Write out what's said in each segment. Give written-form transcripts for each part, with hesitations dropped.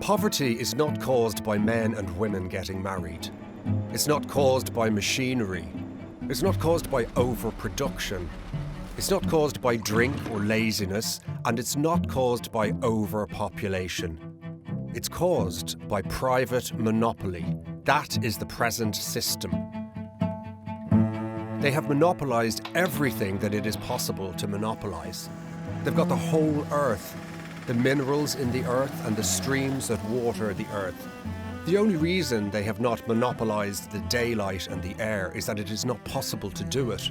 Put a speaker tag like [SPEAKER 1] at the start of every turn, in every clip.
[SPEAKER 1] Poverty is not caused by men and women getting married. It's not caused by machinery. It's not caused by overproduction. It's not caused by drink or laziness, and it's not caused by overpopulation. It's caused by private monopoly. That is the present system. They have monopolised everything that it is possible to monopolise. They've got the whole earth, the minerals in the earth and the streams that water the earth. The only reason they have not monopolised the daylight and the air is that it is not possible to do it.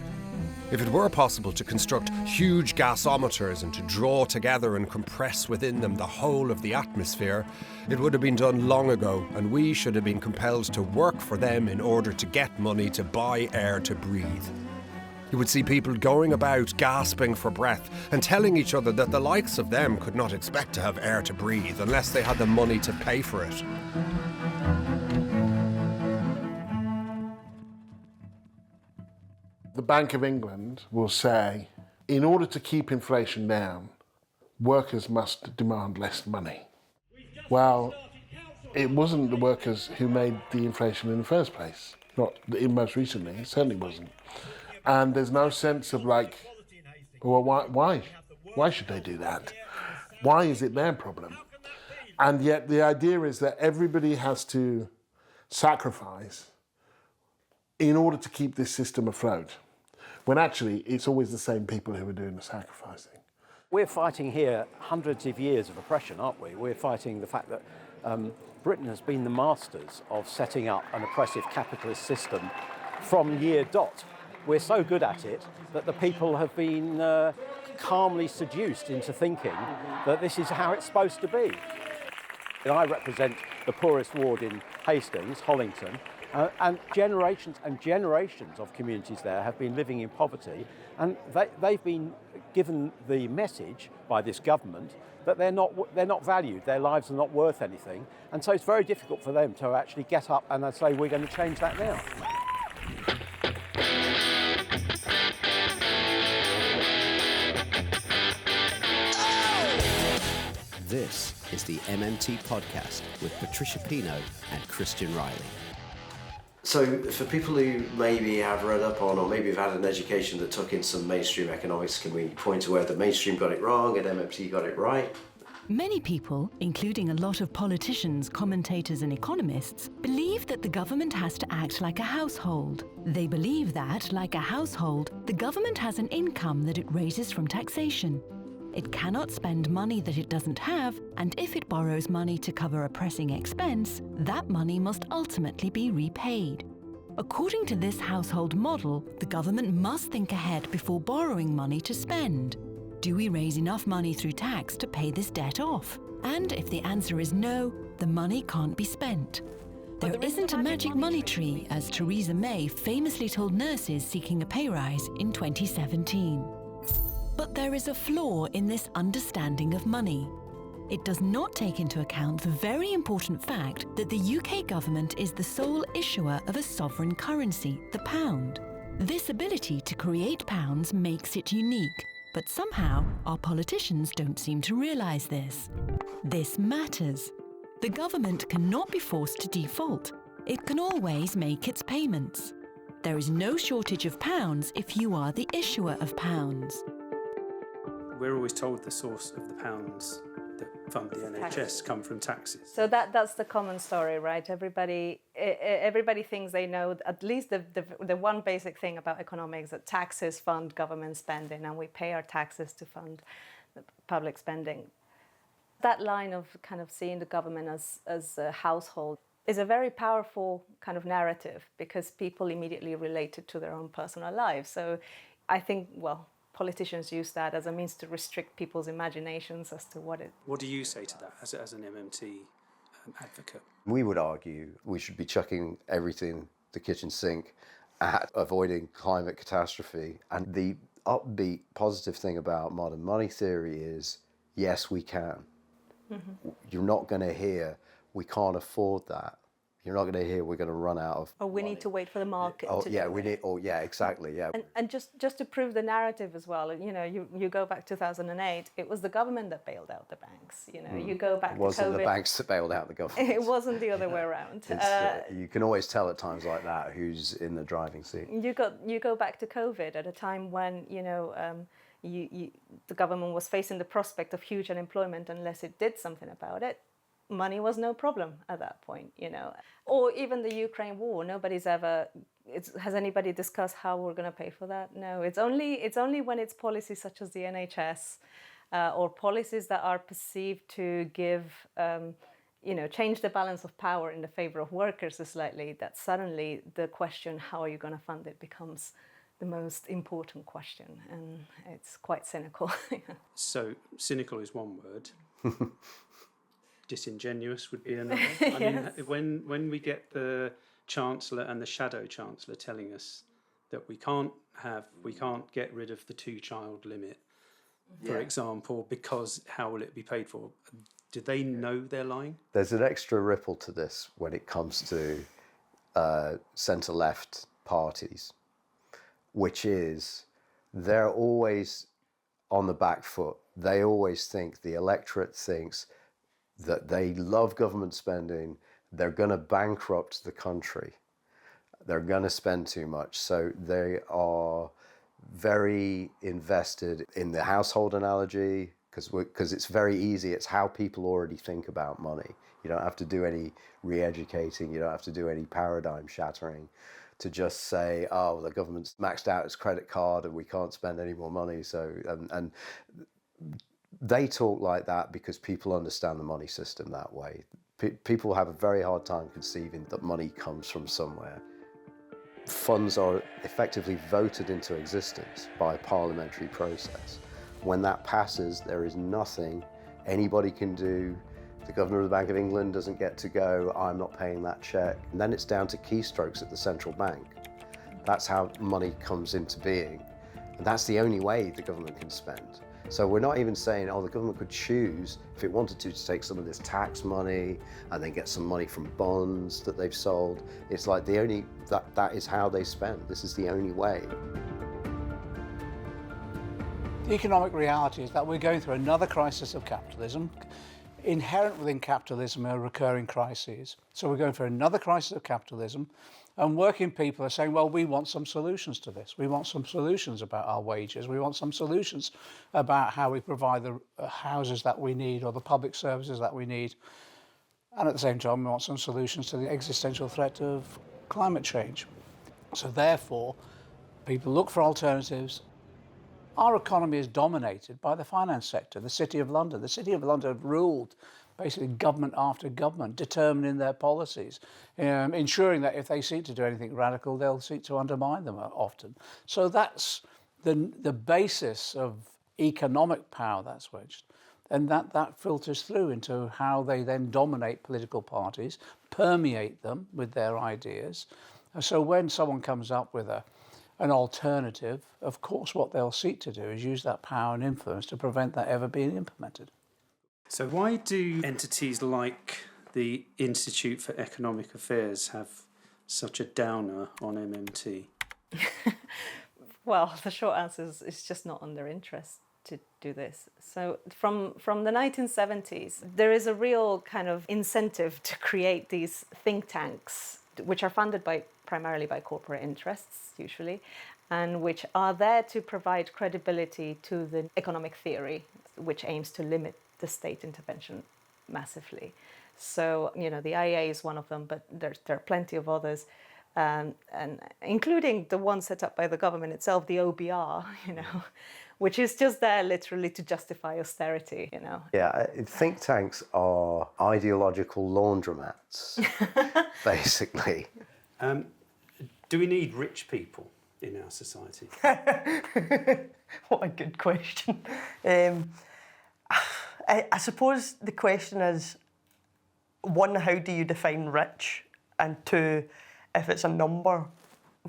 [SPEAKER 1] If it were possible to construct huge gasometers and to draw together and compress within them the whole of the atmosphere, it would have been done long ago, and we should have been compelled to work for them in order to get money to buy air to breathe. You would see people going about gasping for breath and telling each other that the likes of them could not expect to have air to breathe unless they had the money to pay for it.
[SPEAKER 2] The Bank of England will say, in order to keep inflation down, workers must demand less money. Well, it wasn't the workers who made the inflation in the first place. Not most recently, it certainly wasn't. And there's no sense of like, well, why? Why should they do that? Why is it their problem? And yet the idea is that everybody has to sacrifice in order to keep this system afloat, when actually it's always the same people who are doing the sacrificing.
[SPEAKER 3] We're fighting here hundreds of years of oppression, aren't we? We're fighting the fact that Britain has been the masters of setting up an oppressive capitalist system from year dot. We're so good at it that the people have been calmly seduced into thinking that this is how it's supposed to be. And I represent the poorest ward in Hastings, Hollington, and generations of communities there have been living in poverty, and they've been given the message by this government that they're not valued, their lives are not worth anything, and so it's very difficult for them to actually get up and say, we're going to change that now.
[SPEAKER 4] This is the MMT Podcast with Patricia Pino and Christian Riley.
[SPEAKER 5] So for people who maybe have read up on or maybe have had an education that took in some mainstream economics, can we point to where the mainstream got it wrong and MMT got it right?
[SPEAKER 6] Many people, including a lot of politicians, commentators and economists, believe that the government has to act like a household. They believe that, like a household, the government has an income that it raises from taxation. It cannot spend money that it doesn't have, and if it borrows money to cover a pressing expense, that money must ultimately be repaid. According to this household model, the government must think ahead before borrowing money to spend. Do we raise enough money through tax to pay this debt off? And if the answer is no, the money can't be spent. There isn't a magic money tree, as Theresa May famously told nurses seeking a pay rise in 2017. But there is a flaw in this understanding of money. It does not take into account the very important fact that the UK government is the sole issuer of a sovereign currency, the pound. This ability to create pounds makes it unique, but somehow our politicians don't seem to realise this. This matters. The government cannot be forced to default. It can always make its payments. There is no shortage of pounds if you are the issuer of pounds.
[SPEAKER 7] We're always told the source of the pounds that fund the NHS come from taxes.
[SPEAKER 8] So that's the common story, right? Everybody thinks they know at least the one basic thing about economics, that taxes fund government spending and we pay our taxes to fund the public spending. That line of kind of seeing the government as a household is a very powerful kind of narrative because people immediately relate it to their own personal lives. So I think, politicians use that as a means to restrict people's imaginations as to what it...
[SPEAKER 7] What do you say to that as an MMT advocate?
[SPEAKER 9] We would argue we should be chucking everything the kitchen sink at avoiding climate catastrophe. And the upbeat, positive thing about modern money theory is, yes, we can. Mm-hmm. You're not going to hear, we can't afford that. You're not going to hear we're going to run out of.
[SPEAKER 8] Or we need to wait for the market.
[SPEAKER 9] Oh
[SPEAKER 8] to
[SPEAKER 9] yeah,
[SPEAKER 8] do
[SPEAKER 9] we
[SPEAKER 8] it.
[SPEAKER 9] need. Oh yeah, exactly. Yeah.
[SPEAKER 8] And just to prove the narrative as well, you know, you go back 2008, it was the government that bailed out the banks. You know, you go back
[SPEAKER 9] It wasn't
[SPEAKER 8] to COVID.
[SPEAKER 9] the banks that bailed out the government.
[SPEAKER 8] It wasn't the other way around.
[SPEAKER 9] You can always tell at times like that who's in the driving seat.
[SPEAKER 8] You go back to COVID at a time when, you know, the government was facing the prospect of huge unemployment unless it did something about it. Money was no problem at that point, you know. Or even the Ukraine war, has anybody discussed how we're going to pay for that? No, it's only when it's policies such as the NHS or policies that are perceived to give, change the balance of power in the favor of workers slightly, that suddenly the question, how are you going to fund it, becomes the most important question, and it's quite cynical.
[SPEAKER 7] So cynical is one word. Disingenuous would be another. I mean, when we get the Chancellor and the Shadow Chancellor telling us that we can't get rid of the 2-child limit, for example, because how will it be paid for? Do they know they're lying?
[SPEAKER 9] There's an extra ripple to this when it comes to centre-left parties, which is they're always on the back foot. They always think, the electorate thinks that they love government spending, they're going to bankrupt the country, they're going to spend too much. So they are very invested in the household analogy, because it's very easy. It's how people already think about money. You don't have to do any re-educating, you don't have to do any paradigm shattering to just say, oh, the government's maxed out its credit card and we can't spend any more money. So, and they talk like that because people understand the money system that way. People have a very hard time conceiving that money comes from somewhere. Funds are effectively voted into existence by a parliamentary process. When that passes, there is nothing anybody can do. The Governor of the Bank of England doesn't get to go, I'm not paying that check. And then it's down to keystrokes at the central bank. That's how money comes into being. And that's the only way the government can spend. So we're not even saying, oh, the government could choose, if it wanted to take some of this tax money and then get some money from bonds that they've sold. It's like that is how they spend. This is the only way.
[SPEAKER 10] The economic reality is that we're going through another crisis of capitalism. Inherent within capitalism are recurring crises. So we're going through another crisis of capitalism, and working people are saying, well, we want some solutions to this. We want some solutions about our wages. We want some solutions about how we provide the houses that we need or the public services that we need. And at the same time, we want some solutions to the existential threat of climate change. So therefore, people look for alternatives. Our economy is dominated by the finance sector, the City of London. The City of London have ruled basically government after government, determining their policies, ensuring that if they seek to do anything radical, they'll seek to undermine them often. So that's the basis of economic power that's wedged. And that filters through into how they then dominate political parties, permeate them with their ideas. So when someone comes up with an alternative, of course what they'll seek to do is use that power and influence to prevent that ever being implemented.
[SPEAKER 7] So why do entities like the Institute for Economic Affairs have such a downer on MMT?
[SPEAKER 8] Well, the short answer is it's just not in their interest to do this. So from the 1970s, there is a real kind of incentive to create these think tanks, which are funded primarily by corporate interests, usually, and which are there to provide credibility to the economic theory, which aims to limit the state intervention massively. So, the IEA is one of them, but there are plenty of others, and including the one set up by the government itself, the OBR, which is just there literally to justify austerity,
[SPEAKER 9] Yeah, think tanks are ideological laundromats, basically.
[SPEAKER 7] Do we need rich people in our society?
[SPEAKER 11] What a good question. I suppose the question is, one, how do you define rich? And two, if it's a number,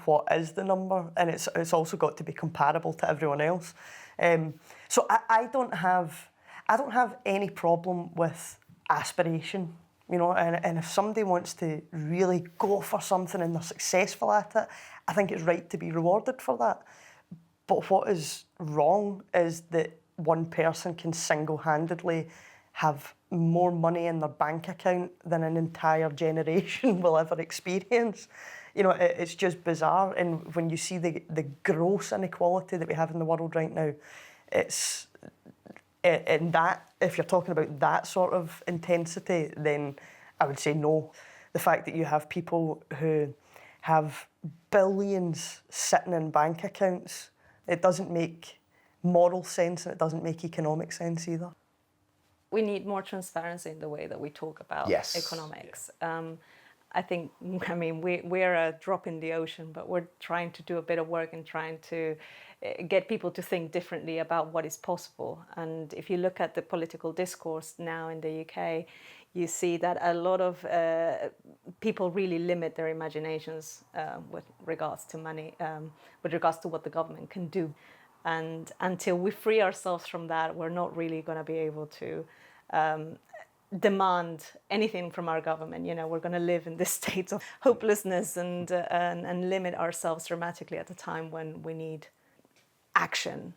[SPEAKER 11] what is the number? And it's also got to be comparable to everyone else. So I don't have any problem with aspiration. You know, and if somebody wants to really go for something and they're successful at it, I think it's right to be rewarded for that. But what is wrong is that one person can single-handedly have more money in their bank account than an entire generation will ever experience. You know, it's just bizarre. And when you see the gross inequality that we have in the world right now, it's in that, if you're talking about that sort of intensity, then I would say no. The fact that you have people who have billions sitting in bank accounts, it doesn't make moral sense and it doesn't make economic sense either.
[SPEAKER 8] We need more transparency in the way that we talk about economics. I think, I mean, we're a drop in the ocean, but we're trying to do a bit of work and trying to get people to think differently about what is possible. And if you look at the political discourse now in the UK, you see that a lot of people really limit their imaginations with regards to money, with regards to what the government can do. And until we free ourselves from that, we're not really going to be able to demand anything from our government. You know, we're going to live in this state of hopelessness and limit ourselves dramatically at a time when we need action.